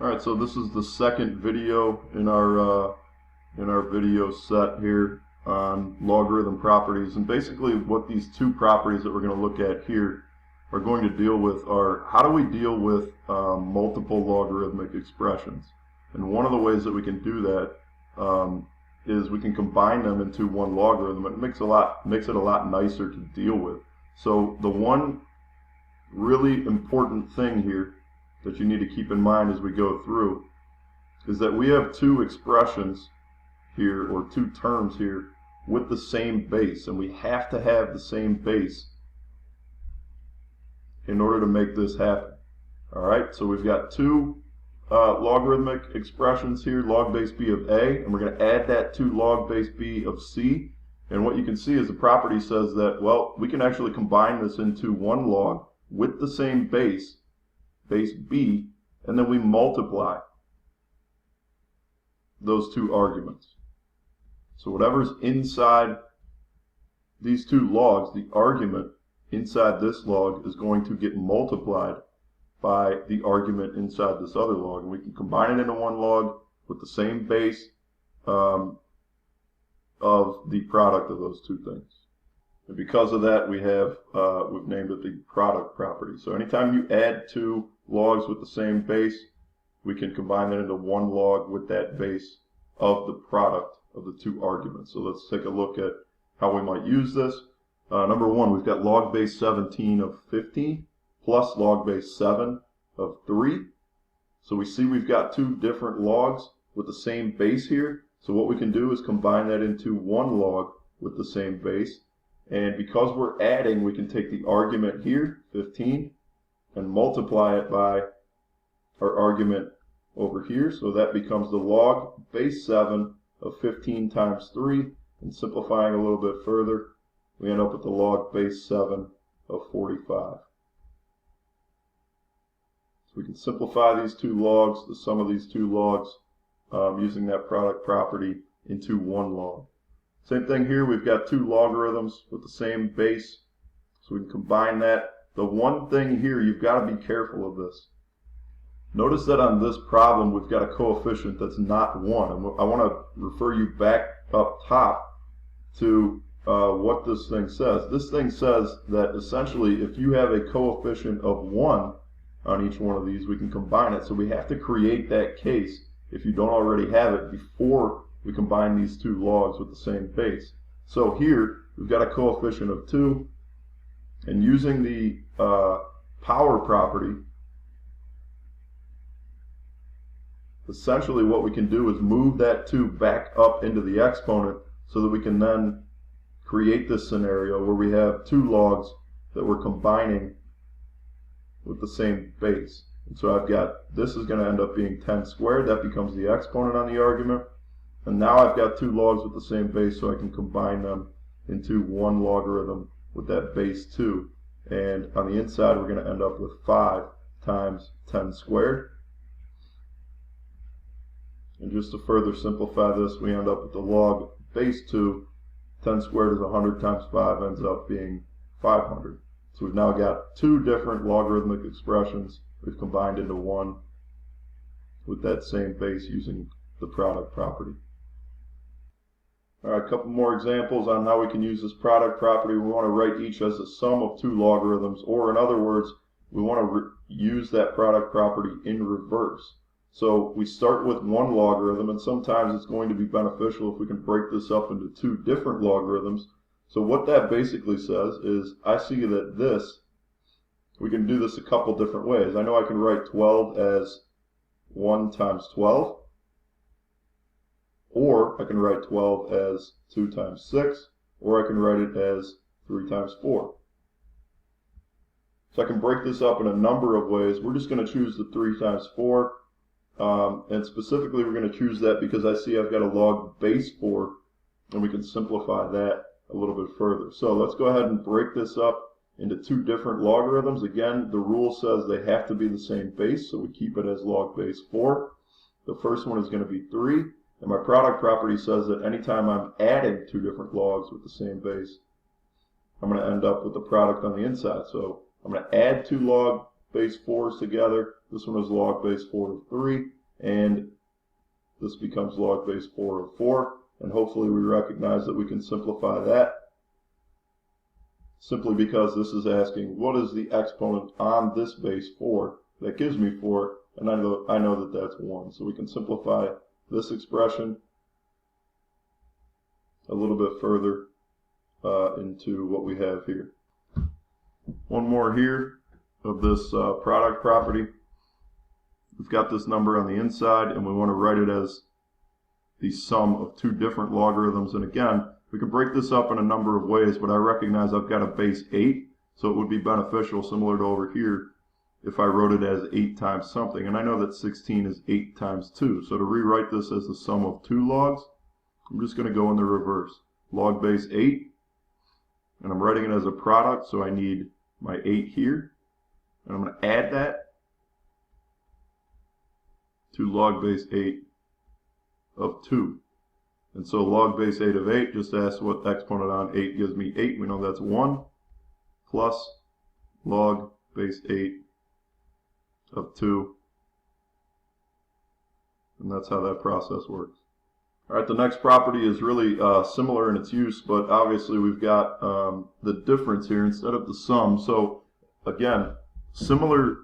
Alright, so this is the second video in our video set here on logarithm properties, and basically what these two properties that we're going to look at here are going to deal with are how do we deal with multiple logarithmic expressions. And one of the ways that we can do that is we can combine them into one logarithm. It makes it a lot nicer to deal with. So the one really important thing here that you need to keep in mind as we go through is that we have two expressions here, or two terms here, with the same base, and we have to have the same base in order to make this happen. Alright, so we've got two logarithmic expressions here, log base b of a, and we're going to add that to log base b of c. And what you can see is the property says that, well, we can actually combine this into one log with the same base b, and then we multiply those two arguments. So whatever's inside these two logs, the argument inside this log is going to get multiplied by the argument inside this other log. And we can combine it into one log with the same base of the product of those two things. And because of that, we've named it the product property. So anytime you add two logs with the same base, we can combine that into one log with that base of the product of the two arguments. So let's take a look at how we might use this. Number one, we've got log base 17 of 15 plus log base 7 of 3. So we see we've got two different logs with the same base here. So what we can do is combine that into one log with the same base. And because we're adding, we can take the argument here, 15, and multiply it by our argument over here. So that becomes the log base 7 of 15 times 3. And simplifying a little bit further, we end up with the log base 7 of 45. So we can simplify these two logs, the sum of these two logs, using that product property into one log. Same thing here, we've got two logarithms with the same base, so we can combine that. The one thing here, you've got to be careful of this. Notice that on this problem, we've got a coefficient that's not 1. And I want to refer you back up top to what this thing says. This thing says that essentially if you have a coefficient of 1 on each one of these, we can combine it. So we have to create that case, if you don't already have it, before we combine these two logs with the same base. So here we've got a coefficient of 2, and using the power property, essentially what we can do is move that 2 back up into the exponent so that we can then create this scenario where we have two logs that we're combining with the same base. And so I've got, this is going to end up being 10 squared. That becomes the exponent on the argument. And now I've got two logs with the same base, so I can combine them into one logarithm with that base 2. And on the inside, we're going to end up with 5 times 10 squared. And just to further simplify this, we end up with the log base 2. 10 squared is 100 times 5, ends up being 500. So we've now got two different logarithmic expressions we've combined into one with that same base using the product property. All right, a couple more examples on how we can use this product property. We want to write each as a sum of two logarithms, or in other words, we want to use that product property in reverse. So we start with one logarithm, and sometimes it's going to be beneficial if we can break this up into two different logarithms. So what that basically says is, I see that this, we can do this a couple different ways. I know I can write 12 as 1 times 12. Or I can write 12 as 2 times 6, or I can write it as 3 times 4. So I can break this up in a number of ways. We're just going to choose the 3 times 4. And specifically we're going to choose that because I see I've got a log base 4, and we can simplify that a little bit further. So let's go ahead and break this up into two different logarithms. Again, the rule says they have to be the same base, so we keep it as log base 4. The first one is going to be 3. And my product property says that anytime I'm adding two different logs with the same base, I'm going to end up with the product on the inside. So I'm going to add two log base 4s together. This one is log base 4 of 3, and this becomes log base 4 of 4. And hopefully we recognize that we can simplify that, simply because this is asking what is the exponent on this base 4 that gives me 4, and I know that that's 1. So we can simplify this expression a little bit further into what we have here. One more here of this product property. We've got this number on the inside, and we want to write it as the sum of two different logarithms. And again, we can break this up in a number of ways, but I recognize I've got a base 8, so it would be beneficial, similar to over here, if I wrote it as 8 times something. And I know that 16 is 8 times 2. So to rewrite this as the sum of two logs, I'm just going to go in the reverse. Log base 8, and I'm writing it as a product, so I need my 8 here. And I'm going to add that to log base 8 of 2. And so log base 8 of 8 just asks what exponent on 8 gives me 8. We know that's 1 plus log base 8 of 2. And that's how that process works. All right, the next property is really similar in its use, but obviously we've got the difference here instead of the sum. So again, similar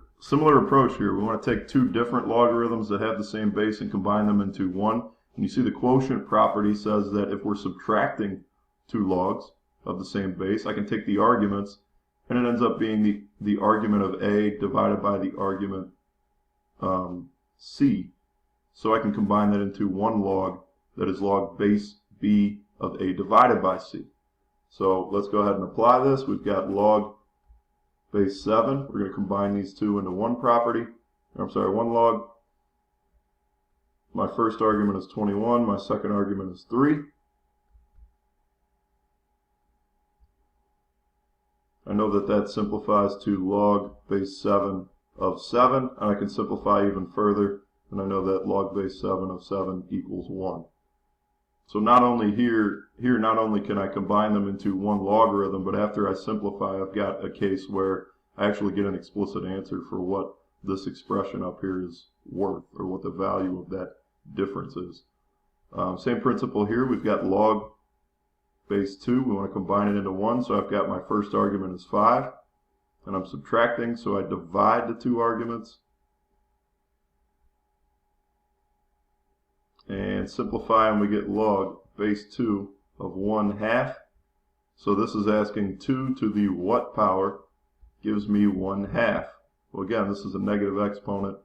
approach here. We want to take two different logarithms that have the same base and combine them into one. And you see the quotient property says that if we're subtracting two logs of the same base, I can take the arguments, and it ends up being the argument of a divided by the argument c. So I can combine that into one log that is log base b of a divided by c. So let's go ahead and apply this. We've got log base 7. We're going to combine these two into one property. One log. My first argument is 21. My second argument is 3. I know that that simplifies to log base 7 of 7. And I can simplify even further. And I know that log base 7 of 7 equals 1. So not only here not only can I combine them into one logarithm, but after I simplify, I've got a case where I actually get an explicit answer for what this expression up here is worth, or what the value of that difference is. Same principle here. We've got log base 2. We want to combine it into 1. So I've got my first argument is 5. And I'm subtracting, so I divide the two arguments. And simplify, and we get log base 2 of 1/2. So this is asking 2 to the what power gives me 1/2. Well, again, this is a negative exponent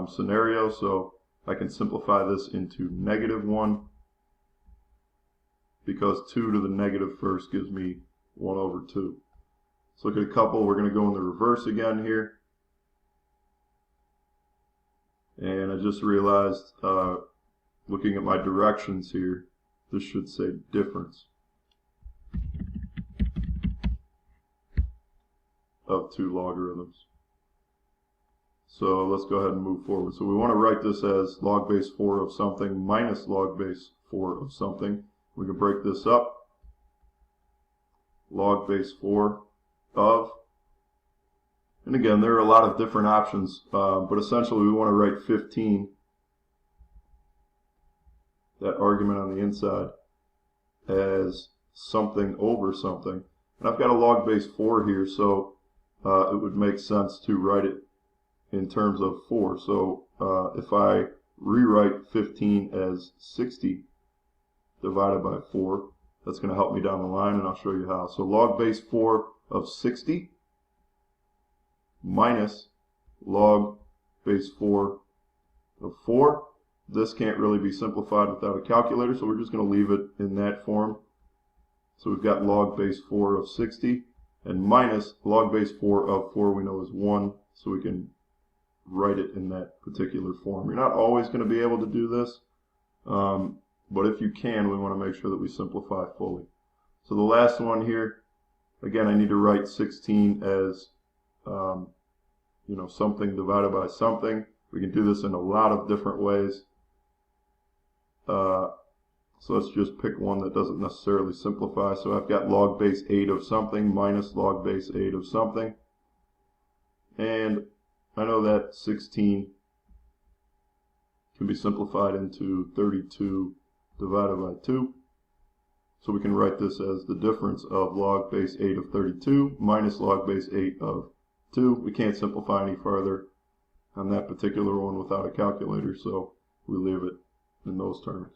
scenario, so I can simplify this into -1, because 2 to the negative first gives me 1/2. Let's look at a couple. We're going to go in the reverse again here. And I just realized, looking at my directions here, this should say difference of two logarithms. So let's go ahead and move forward. So we want to write this as log base 4 of something minus log base 4 of something. We can break this up. Log base 4 of, and again, there are a lot of different options, but essentially we want to write 15, that argument on the inside, as something over something. And I've got a log base 4 here, so it would make sense to write it in terms of 4. So if I rewrite 15 as 60 divided by 4, that's going to help me down the line, and I'll show you how. So log base 4 of 60 minus log base 4 of 4. This can't really be simplified without a calculator, so we're just going to leave it in that form. So we've got log base 4 of 60, and minus log base 4 of 4 we know is 1, so we can write it in that particular form. You're not always going to be able to do this, but if you can, we want to make sure that we simplify fully. So the last one here, again, I need to write 16 as something divided by something. We can do this in a lot of different ways. So let's just pick one that doesn't necessarily simplify. So I've got log base 8 of something minus log base 8 of something. And I know that 16 can be simplified into 32 divided by 2. So we can write this as the difference of log base 8 of 32 minus log base 8 of 2. We can't simplify any further on that particular one without a calculator, so we leave it in those terms.